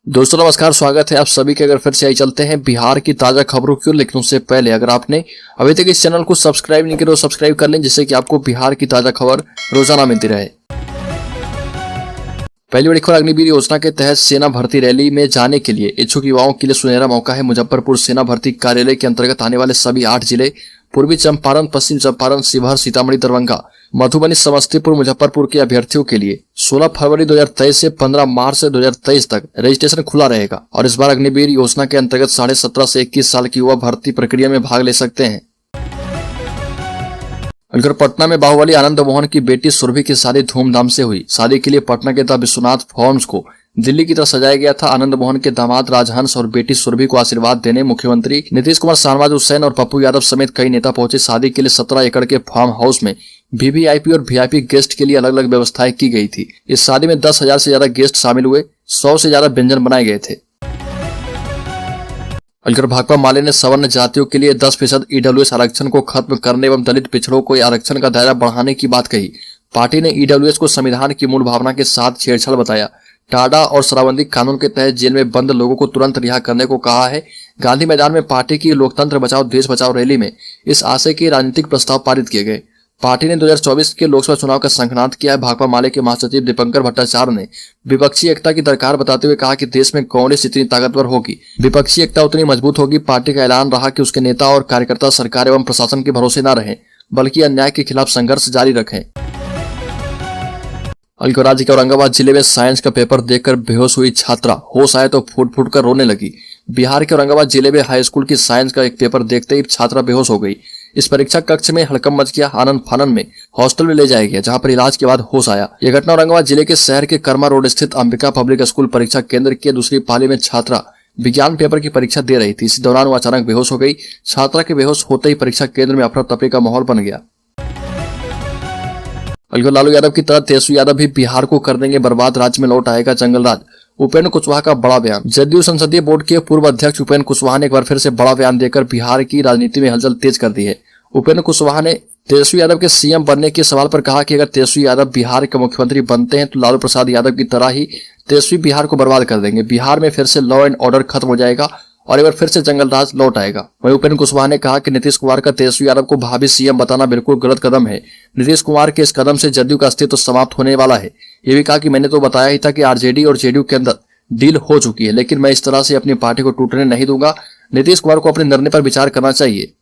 दोस्तों नमस्कार, स्वागत है आप सभी के। अगर फिर से आई चलते हैं बिहार की ताजा खबरों की ओर, लेकिन उससे पहले अगर आपने अभी तक इस चैनल को सब्सक्राइब नहीं किया तो सब्सक्राइब कर लें, जिससे कि आपको बिहार की ताजा खबर रोजाना मिलती रहे। पहली बड़ी खबर, अग्निवीर योजना के तहत सेना भर्ती रैली में जाने के लिए इच्छुक युवाओं के लिए सुनहरा मौका है। मुजफ्फरपुर सेना भर्ती कार्यालय के अंतर्गत आने वाले सभी 8 जिले पूर्वी चंपारण, पश्चिम चंपारण, शिवहर, सीतामढ़ी, दरभंगा, मधुबनी, समस्तीपुर, मुजफ्फरपुर के अभ्यर्थियों के लिए 16 फरवरी 2023 से 15 मार्च 2023 तक रजिस्ट्रेशन खुला रहेगा। और इस बार अग्निवीर योजना के अंतर्गत 17.5 से 21 साल की युवा भर्ती प्रक्रिया में भाग ले सकते हैं। पटना में बाहुबली आनंद मोहन की बेटी सुरभि की शादी धूमधाम से हुई। शादी के लिए पटना के द विश्वनाथ फॉर्म्स को दिल्ली की तरह सजाया गया था। आनंद मोहन के दामाद राजहंस और बेटी सुरभि को आशीर्वाद देने मुख्यमंत्री नीतीश कुमार, शाहनवाज हुसैन और पप्पू यादव समेत कई नेता पहुंचे। शादी के लिए 17 एकड़ के फार्म हाउस में वीवीआईपी और वीआईपी गेस्ट के लिए अलग अलग व्यवस्थाएं की गई थी। इस शादी में 10,000 से ज्यादा गेस्ट शामिल हुए। 100 से ज्यादा व्यंजन बनाए गए थे। भाकपा माले ने सवर्ण जातियों के लिए 10% ईडब्ल्यूएस आरक्षण को खत्म करने एवं दलित पिछड़ों को आरक्षण का दायरा बढ़ाने की बात कही। पार्टी ने ईडब्ल्यूएस को संविधान की मूल भावना के साथ छेड़छाड़ बताया। टाडा और शराबबंदी कानून के तहत जेल में बंद लोगों को तुरंत रिहा करने को कहा है। गांधी मैदान में पार्टी की लोकतंत्र बचाओ देश बचाओ रैली में इस आशय के राजनीतिक प्रस्ताव पारित किए गए। पार्टी ने 2024 के लोकसभा चुनाव का संक्रांत किया है। भाकपा माले के महासचिव दीपंकर भट्टाचार्य ने विपक्षी एकता की दरकार बताते हुए कहा कि देश में कांग्रेस जितनी ताकतवर होगी, विपक्षी एकता उतनी मजबूत होगी। पार्टी का ऐलान रहा कि उसके नेता और कार्यकर्ता सरकार एवं प्रशासन के भरोसे न रहें, बल्कि अन्याय के खिलाफ संघर्ष जारी रखें। राज्य के औरंगाबाद जिले में साइंस का पेपर देखकर बेहोश हुई छात्रा, होश आए तो फूट फूट कर रोने लगी। बिहार के औरंगाबाद जिले में हाई स्कूल की साइंस का एक पेपर देखते ही छात्रा बेहोश हो गई। इस परीक्षा कक्ष में हड़कंप मच गया। आनंद फानन में हॉस्टल में ले जाया गया, जहां पर इलाज के बाद होश आया। यह घटना औरंगाबाद जिले के शहर के कर्मा रोड स्थित अंबिका पब्लिक स्कूल परीक्षा केंद्र के दूसरी पाली में छात्रा विज्ञान पेपर की परीक्षा दे रही थी। इसी दौरान वो अचानक बेहोश हो गई। छात्रा के बेहोश होते ही परीक्षा केंद्र में अफरा तफरी का माहौल बन गया। लालू यादव की तरह तेजस्वी यादव भी बिहार को कर देंगे बर्बाद, राज्य में लौट आएगा जंगल राज। उपेंद्र कुशवाहा का बड़ा बयान। जदयू संसदीय बोर्ड के पूर्व अध्यक्ष उपेंद्र कुशवाहा ने एक बार फिर से बड़ा बयान देकर बिहार की राजनीति में हलचल तेज कर दी है। उपेंद्र कुशवाहा ने तेजस्वी यादव के सीएम बनने के सवाल पर कहा कि अगर तेजस्वी यादव बिहार के मुख्यमंत्री बनते हैं तो लालू प्रसाद यादव की तरह ही तेजस्वी बिहार को बर्बाद कर देंगे। बिहार में फिर से लॉ एंड ऑर्डर खत्म हो जाएगा और एक बार फिर से जंगल राज लौट आएगा। वहीं उपेंद्र कुशवाहा ने कहा कि नीतीश कुमार का तेजस्वी यादव को भावी सीएम बताना बिल्कुल गलत कदम है। नीतीश कुमार के इस कदम से जदयू का अस्तित्व समाप्त होने वाला है। ये भी कहा कि मैंने तो बताया ही था कि आरजेडी और जेडीयू के अंदर डील हो चुकी है, लेकिन मैं इस तरह से अपनी पार्टी को टूटने नहीं दूंगा। नीतीश कुमार को अपने निर्णय पर विचार करना चाहिए।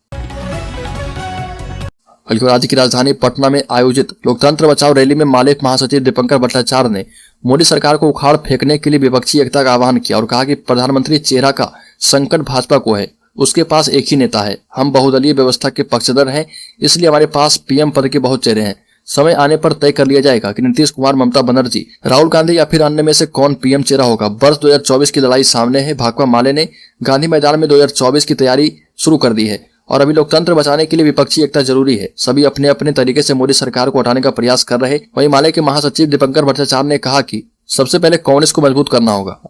राज्य की राजधानी पटना में आयोजित लोकतंत्र बचाओ रैली में माले महासचिव दीपंकर भट्टाचार्य ने मोदी सरकार को उखाड़ फेंकने के लिए विपक्षी एकता का आह्वान किया और कहा कि प्रधानमंत्री चेहरा का संकट भाजपा को है, उसके पास एक ही नेता है। हम बहुदलीय व्यवस्था के पक्षधर हैं, इसलिए हमारे पास पीएम पद के बहुत चेहरे हैं। समय आने पर तय कर लिया जाएगा कि नीतीश कुमार, ममता बनर्जी, राहुल गांधी या फिर अन्य में से कौन पीएम चेहरा होगा। वर्ष 2024 की लड़ाई सामने है। भाकपा माले ने गांधी मैदान में 2024 की तैयारी शुरू कर दी है और अभी लोकतंत्र बचाने के लिए विपक्षी एकता जरूरी है। सभी अपने अपने तरीके से मोदी सरकार को हटाने का प्रयास कर रहे। वहीं माले के महासचिव दीपंकर भट्टाचार्य ने कहा कि सबसे पहले कांग्रेस को मजबूत करना होगा।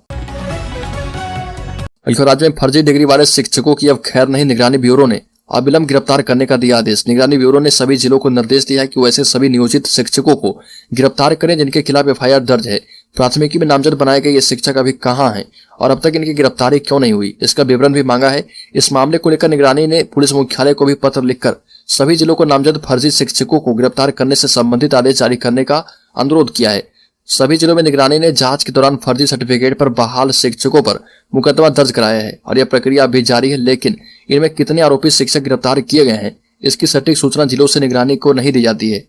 राज्य में फर्जी डिग्री वाले शिक्षकों की अब खैर नहीं। निगरानी ब्यूरो ने अविलंब गिरफ्तार करने का दिया आदेश। निगरानी ब्यूरो ने सभी जिलों को निर्देश दिया है कि वैसे सभी नियोजित शिक्षकों को गिरफ्तार करें जिनके खिलाफ एफआईआर दर्ज है। प्राथमिकी में नामजद बनाए गए ये शिक्षक अभी कहां हैं और अब तक इनकी गिरफ्तारी क्यों नहीं हुई, इसका विवरण भी मांगा है। इस मामले को लेकर निगरानी ने पुलिस मुख्यालय को भी पत्र लिखकर सभी जिलों को नामजद फर्जी शिक्षकों को गिरफ्तार करने से संबंधित आदेश जारी करने का अनुरोध किया है। सभी जिलों में निगरानी ने जांच के दौरान फर्जी सर्टिफिकेट पर बहाल शिक्षकों पर मुकदमा दर्ज कराया है और यह प्रक्रिया अभी जारी है, लेकिन इनमें कितने आरोपी शिक्षक गिरफ्तार किए गए हैं इसकी सटीक सूचना जिलों से निगरानी को नहीं दी जाती है।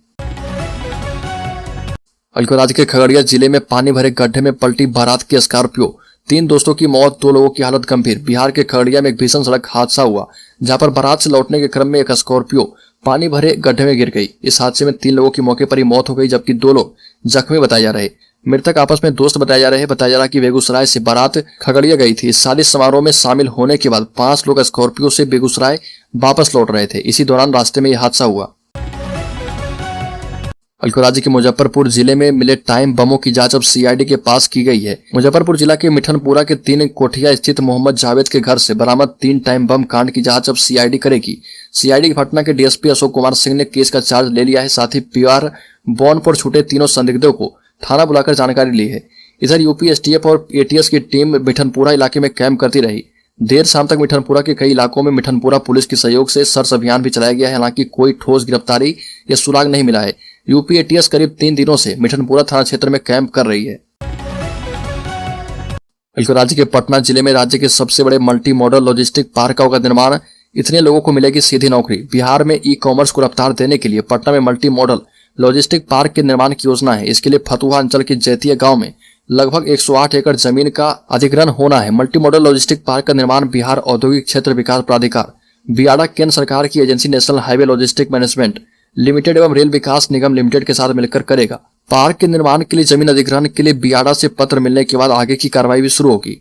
राज्य के खगड़िया जिले में पानी भरे गड्ढे में पलटी बारात की स्कॉर्पियो, 3 दोस्तों की मौत, 2 लोगों की हालत गंभीर। बिहार के खगड़िया में एक भीषण सड़क हादसा हुआ, जहां पर बारात से लौटने के क्रम में एक स्कॉर्पियो पानी भरे गड्ढे में गिर गई। इस हादसे में 3 लोगों की मौके पर ही मौत हो गई, जबकि 2 लोग जख्मी बताए जा रहे। मृतक आपस में दोस्त बताए जा रहे। बताया जा रहा कि बेगूसराय से बारात खगड़िया गई थी। इस शादी समारोह में शामिल होने के बाद 5 लोग स्कॉर्पियो से बेगूसराय वापस लौट रहे थे। इसी दौरान रास्ते में यह हादसा हुआ। राज्य के मुजफ्फरपुर जिले में मिले टाइम बमों की जांच अब सीआईडी के पास की गई है। मुजफ्फरपुर जिला के मिठनपुरा के 3 कोठिया स्थित मोहम्मद जावेद के घर से बरामद 3 टाइम बम कांड की जांच अब सीआईडी करेगी। सीआईडी पटना के डीएसपी अशोक कुमार सिंह ने केस का चार्ज ले लिया है। साथ ही पीआर बॉन्ड पर छूटे तीनों संदिग्धों को थाना बुलाकर जानकारी ली है। इधर यूपी एसटीएफ और एटीएस की टीम मिठनपुरा इलाके में कैंप करती रही। देर शाम तक मिठनपुरा के कई इलाकों में मिठनपुरा पुलिस के सहयोग से सर्च अभियान भी चलाया गया है। हालांकि कोई ठोस गिरफ्तारी या सुराग नहीं मिला है। यूपी एटीएस करीब 3 दिनों से मिठनपुरा थाना क्षेत्र में कैंप कर रही है। राज्य के पटना जिले में राज्य के सबसे बड़े मल्टी मॉडल लॉजिस्टिक पार्क का निर्माण, इतने लोगों को मिलेगी सीधी नौकरी। बिहार में ई कॉमर्स को रफ्तार देने के लिए पटना में मल्टी मॉडल लॉजिस्टिक पार्क के निर्माण की योजना है। इसके लिए फतुहा अंचल के जैतिया गांव में लगभग 108 एकड़ जमीन का अधिग्रहण होना है। मल्टी मॉडल लॉजिस्टिक पार्क का निर्माण बिहार औद्योगिक क्षेत्र विकास प्राधिकार बियाडा, केंद्र सरकार की agency national highway logistic management limited एवं रेल विकास निगम लिमिटेड के साथ मिलकर करेगा। पार्क के निर्माण के लिए जमीन अधिग्रहण के लिए बियाडा से पत्र मिलने के बाद आगे की कार्रवाई भी शुरू होगी।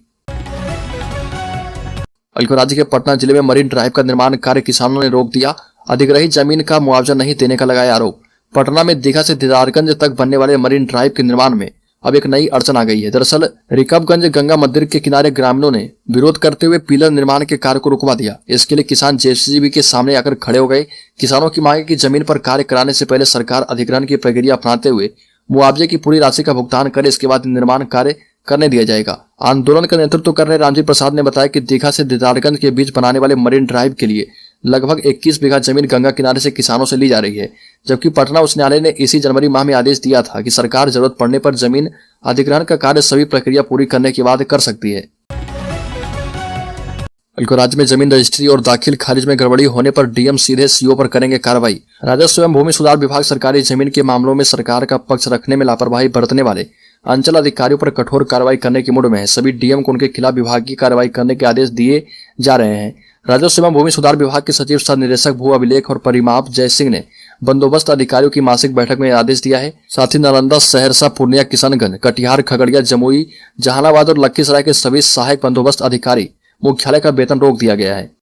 राज्य के पटना जिले में मरीन ड्राइव का निर्माण कार्य किसानों ने रोक दिया। अधिग्रहित जमीन का मुआवजा नहीं देने का लगाया आरोप। पटना में दीघा से दीदारगंज तक बनने वाले मरीन ड्राइव के निर्माण में अब एक नई अड़चन आ गई है। दरअसल रिकबगंज गंगा मंदिर के किनारे ग्रामीणों ने विरोध करते हुए पिलर निर्माण के कार्य को रुकवा दिया। इसके लिए किसान जेसीबी के सामने आकर खड़े हो गए। किसानों की मांग है कि जमीन पर कार्य कराने से पहले सरकार अधिग्रहण की प्रक्रिया अपनाते हुए मुआवजे की पूरी राशि का भुगतान करे, इसके बाद निर्माण कार्य करने दिया जाएगा। आंदोलन का नेतृत्व कर रहे रामजी प्रसाद ने बताया कि दीघा से दीदारगंज के बीच बनाने वाले मरीन ड्राइव के लिए लगभग 21 बीघा जमीन गंगा किनारे से किसानों से ली जा रही है। जबकि पटना उच्च न्यायालय ने इसी जनवरी माह में आदेश दिया था कि सरकार जरूरत पड़ने पर जमीन अधिग्रहण का कार्य सभी प्रक्रिया पूरी करने के बाद कर सकती है। राज्य में जमीन रजिस्ट्री और दाखिल खारिज में गड़बड़ी होने पर डीएम सीधे सीओ पर करेंगे कार्रवाई। राजस्व एवं भूमि सुधार विभाग सरकारी जमीन के मामलों में सरकार का पक्ष रखने में लापरवाही बरतने वाले अंचल अधिकारियों पर कठोर कार्रवाई करने की मूड में है। सभी डीएम को उनके खिलाफ विभागीय कार्रवाई करने के आदेश दिए जा रहे हैं। राजस्व एवं भूमि सुधार विभाग के सचिव सह निदेशक भू अभिलेख और परिमाप जय सिंह ने बंदोबस्त अधिकारियों की मासिक बैठक में आदेश दिया है। साथ ही नालंदा, सहरसा, पूर्णिया, किशनगंज, कटिहार, खगड़िया, जमुई, जहानाबाद और लखीसराय के सभी सहायक बंदोबस्त अधिकारी मुख्यालय का वेतन रोक दिया गया है।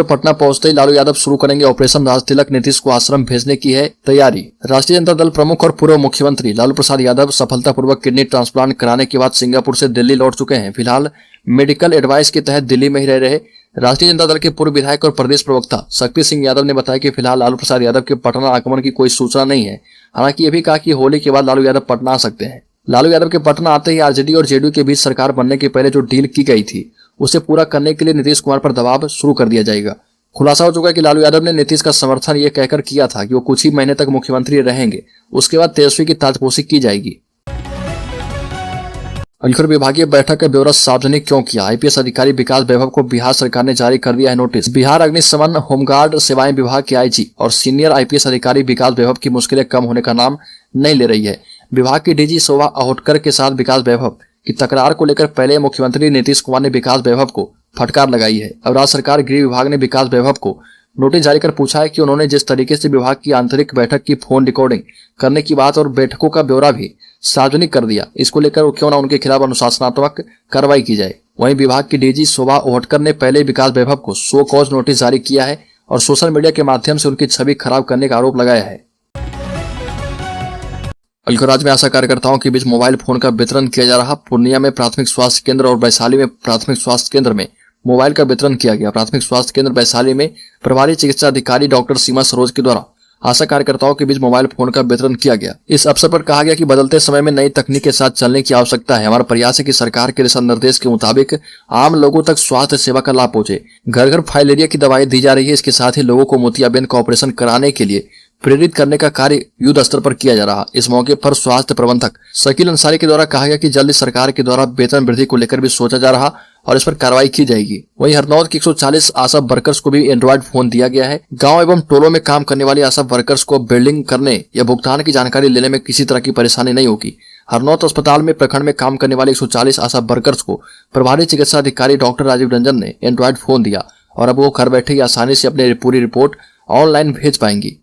पटना पहुंचते ही लालू यादव शुरू करेंगे ऑपरेशन राजतिलक। नीतीश को आश्रम भेजने की है तैयारी। राष्ट्रीय जनता दल प्रमुख और पूर्व मुख्यमंत्री लालू प्रसाद यादव सफलतापूर्वक किडनी ट्रांसप्लांट कराने के बाद सिंगापुर से दिल्ली लौट चुके हैं। फिलहाल मेडिकल एडवाइस के तहत दिल्ली में ही रह रहे राष्ट्रीय जनता दल के पूर्व विधायक और प्रदेश प्रवक्ता शक्ति सिंह यादव ने बताया कि फिलहाल लालू प्रसाद यादव के पटना आगमन की कोई सूचना नहीं है। हालांकि ये भी कहा कि होली के बाद लालू यादव पटना आ सकते हैं। लालू यादव के पटना आते ही आरजेडी और जेडीयू के बीच सरकार बनने के पहले जो डील की गई थी उसे पूरा करने के लिए नीतीश कुमार पर दबाव शुरू कर दिया जाएगा। खुलासा हो चुका है कि लालू यादव ने नीतीश का समर्थन ये कहकर किया था कि वो कुछ ही महीने तक मुख्यमंत्री रहेंगे, उसके बाद तेजस्वी की ताजपोशी की जाएगी। विभागीय बैठक का ब्यौरा सार्वजनिक क्यों किया? आईपीएस अधिकारी विकास वैभव को बिहार सरकार ने जारी कर दिया है नोटिस। बिहार अग्निशमन होमगार्ड सेवाएं विभाग के आईजी और सीनियर आईपीएस अधिकारी विकास वैभव की मुश्किलें कम होने का नाम नहीं ले रही है। विभाग की डीजी शोभा अहोटकर के साथ विकास वैभव की तकरार को लेकर पहले मुख्यमंत्री नीतीश कुमार ने विकास वैभव को फटकार लगाई है। अब राज्य सरकार गृह विभाग ने विकास वैभव को नोटिस जारी कर पूछा है कि उन्होंने जिस तरीके से विभाग की आंतरिक बैठक की फोन रिकॉर्डिंग करने की बात और बैठकों का ब्यौरा भी सार्वजनिक कर दिया, इसको लेकर क्यों न उनके खिलाफ अनुशासनात्मक कार्रवाई की जाए। वहीं विभाग की डीजी शोभा अहोटकर ने पहले विकास वैभव को शो कॉज नोटिस जारी किया है और सोशल मीडिया के माध्यम से उनकी छवि खराब करने का आरोप लगाया है। राज्य में आशा कार्यकर्ताओं के बीच मोबाइल फोन का वितरण किया जा रहा। पूर्णिया में प्राथमिक स्वास्थ्य केंद्र और वैशाली में प्राथमिक स्वास्थ्य केंद्र में मोबाइल का वितरण किया गया। प्राथमिक स्वास्थ्य केंद्र वैशाली में प्रभारी चिकित्सा अधिकारी डॉक्टर सीमा सरोज के द्वारा आशा कार्यकर्ताओं के बीच मोबाइल फोन का वितरण किया गया। इस अवसर पर कहा गया कि बदलते समय में नई तकनीक के साथ चलने की आवश्यकता है। हमारा प्रयास है कि सरकार के दिशा निर्देश के मुताबिक आम लोगों तक स्वास्थ्य सेवा का लाभ पहुंचे। घर घर फाइलेरिया की दवाएं दी जा रही है। इसके साथ ही लोगों को मोतियाबिंद का ऑपरेशन कराने के लिए प्रेरित करने का कार्य युद्ध स्तर पर किया जा रहा। इस मौके पर स्वास्थ्य प्रबंधक शकील अंसारी के द्वारा कहा गया कि जल्द सरकार के द्वारा वेतन वृद्धि को लेकर भी सोचा जा रहा और इस पर कार्रवाई की जाएगी। वहीं हरनौत के 140 आशा वर्कर्स को भी एंड्रॉइड फोन दिया गया है। गांव एवं टोलों में काम करने वाली आशा वर्कर्स को बिल्डिंग करने या भुगतान की जानकारी लेने में किसी तरह की परेशानी नहीं होगी। हरनौत अस्पताल में प्रखंड में काम करने वाले 140 आशा वर्कर्स को प्रभारी चिकित्सा अधिकारी डॉक्टर राजीव रंजन ने एंड्रॉइड फोन दिया और अब वो घर बैठे ही आसानी से अपनी पूरी रिपोर्ट ऑनलाइन भेज पाएंगी।